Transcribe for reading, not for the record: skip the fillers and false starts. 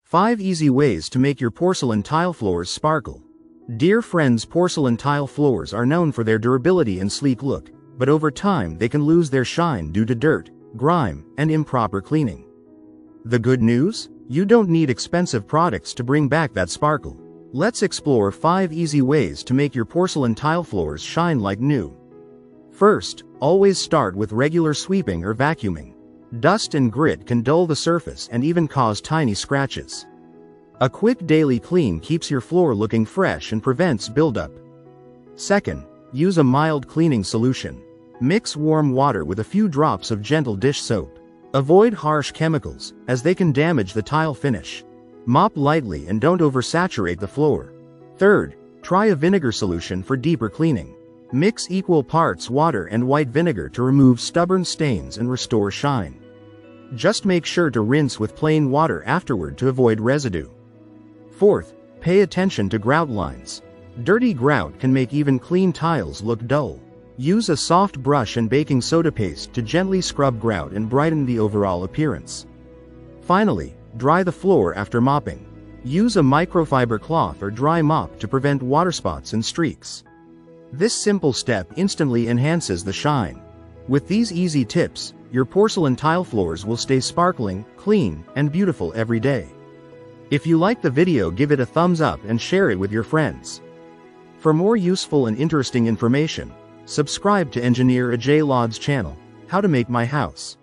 5 easy ways to make your porcelain tile floors sparkle. Dear friends, porcelain tile floors are known for their durability and sleek look, but over time they can lose their shine due to dirt, grime, and improper cleaning. The good news? You don't need expensive products to bring back that sparkle. Let's explore 5 easy ways to make your porcelain tile floors shine like new. First, always start with regular sweeping or vacuuming. Dust and grit can dull the surface and even cause tiny scratches. A quick daily clean keeps your floor looking fresh and prevents buildup. Second, use a mild cleaning solution. Mix warm water with a few drops of gentle dish soap. Avoid harsh chemicals, as they can damage the tile finish. Mop lightly and don't oversaturate the floor. Third, try a vinegar solution for deeper cleaning. Mix equal parts water and white vinegar to remove stubborn stains and restore shine. Just make sure to rinse with plain water afterward to avoid residue. Fourth, pay attention to grout lines. Dirty grout can make even clean tiles look dull. Use a soft brush and baking soda paste to gently scrub grout and brighten the overall appearance. Finally, dry the floor after mopping. Use a microfiber cloth or dry mop to prevent water spots and streaks. This simple step instantly enhances the shine. With these easy tips, your porcelain tile floors will stay sparkling, clean, and beautiful every day. If you liked the video, give it a thumbs up and share it with your friends. For more useful and interesting information, subscribe to Engineer Ajay Lod's channel, How to Make My House.